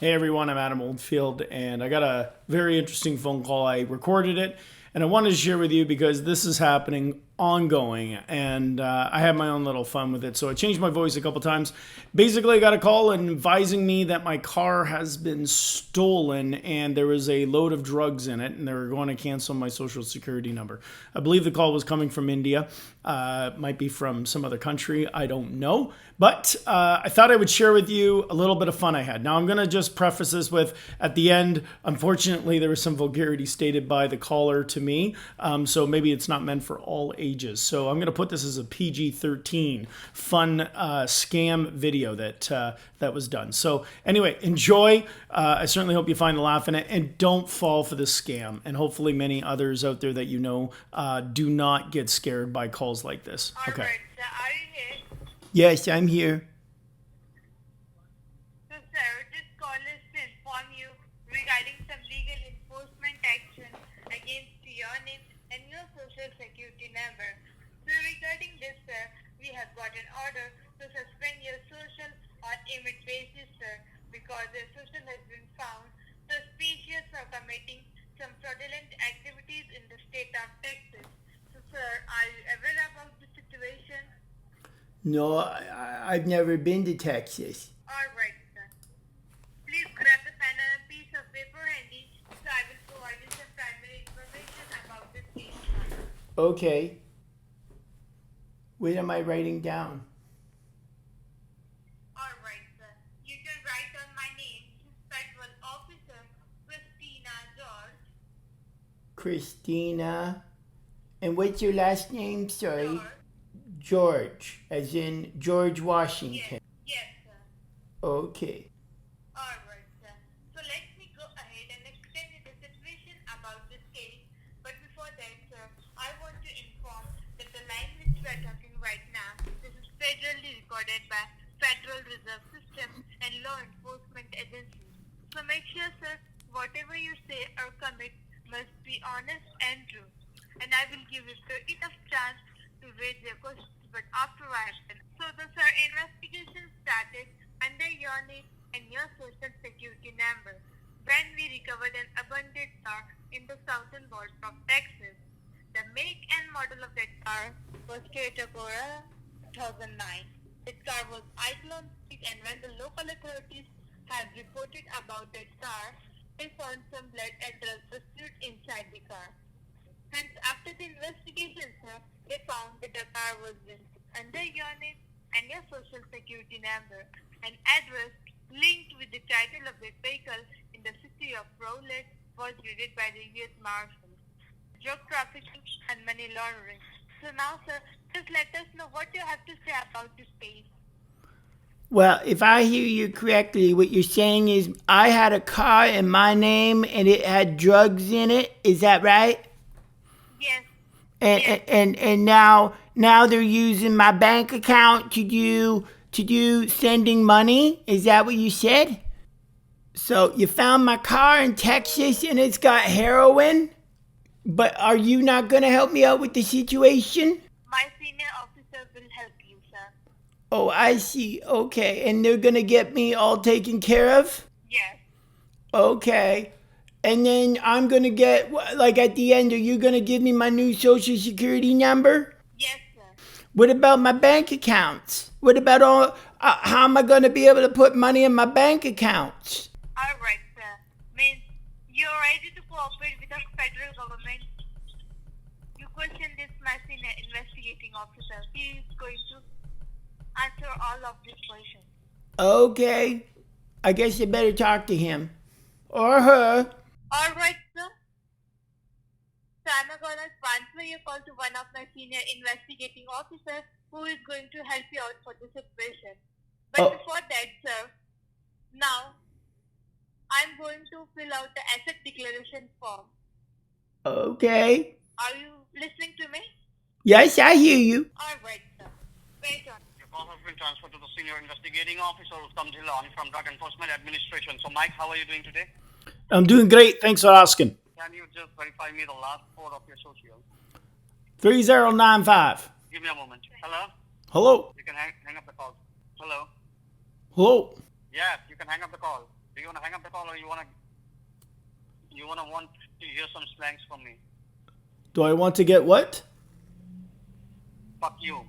Hey everyone, I'm Adam Oldfield, and I got a very interesting phone call. I recorded it, and I wanted to share with you because this is happening ongoing, and I had my own little fun with it. So I changed my voice a couple times. Basically, I got a call advising me that my car has been stolen, and there was a load of drugs in it, and they were going to cancel my social security number. I believe the call was coming from India. Might be from some other country. I don't know. But I thought I would share with you a little bit of fun I had. Now, I'm going to just preface this with, at the end, unfortunately, there was some vulgarity stated by the caller to me. So maybe it's not meant for all ages. So I'm going to put this as a PG-13 fun scam video that was done. So anyway, enjoy. I certainly hope you find a laugh in it. And don't fall for the scam. And hopefully many others out there that you know do not get scared by calls like this. All Okay. right, sir. Are you here? Yes, I'm here. So, sir, this call is to inform you regarding some legal enforcement action against your name and your social security number. So, regarding this, sir, we have got an order to suspend your social on image basis, sir, because your social has been found suspicious of committing some fraudulent activities in the state of Texas. So, sir, are you aware about the situation? No, I've never been to Texas. All right, sir. Please grab the pen and a piece of paper handy so I will provide you some primary information about this case. Okay. What am I writing down? All right, sir. You can write on my name, Federal Officer Christina George. Christina. And what's your last name? Sorry. George. George, as in George Washington. Yes, sir. Okay. All right, sir. So let me go ahead and explain you the situation about this case. But before that, sir, I want to inform that the line which we are talking right now, this is federally recorded by Federal Reserve System and law enforcement agencies. So make sure, sir, whatever you say or commit must be honest and true. And I will give you enough chance to raise your questions, but after action. So the sir investigation started under your name and your social security number when we recovered an abandoned car in the southern border of Texas. The make and model of that car was Toyota Corolla 2009. That car was idle on street, and when the local authorities had reported about that car, they found some blood and drugs residue inside the car. Hence, after the investigation, sir, they found that the car was registered under your name and your social security number and address linked with the title of the vehicle in the city of Rowlett was raided by the U.S. Marshals. Drug trafficking and money laundering. So now, sir, just let us know what you have to say about this case. Well, if I hear you correctly, what you're saying is I had a car in my name and it had drugs in it. Is that right? Yes. And now they're using my bank account to do sending money. Is that what you said? So you found my car in Texas and it's got heroin, but are you not going to help me out with the situation? My senior officer will help you, sir. Oh, I see. Okay, and they're going to get me all taken care of? Yes. Okay. And then I'm going to get, like at the end, are you going to give me my new social security number? Yes, sir. What about my bank accounts? What about all, how am I going to be able to put money in my bank accounts? All right, sir. Means you're ready to cooperate with the federal government. You question this my senior investigating officer. He is going to answer all of these questions. Okay. I guess you better talk to him. Or her. All right, sir. So I'm going to transfer your call to one of my senior investigating officers who is going to help you out for the situation. But before that, sir, now I'm going to fill out the asset declaration form. Okay. Are you listening to me? Yes, I hear you. All right, sir. Wait on. Your call has been transferred to the senior investigating officer, Uttam Dhillon from Drug Enforcement Administration. So, Mike, how are you doing today? I'm doing great. Thanks for asking. Can you just verify me the last four of your social? 3095. Give me a moment. Hello? Hello. You can hang up the call. Hello? Hello. Yes, you can hang up the call. Do you wanna hang up the call or you wanna want to hear some slangs from me? Do I want to get what? Fuck you.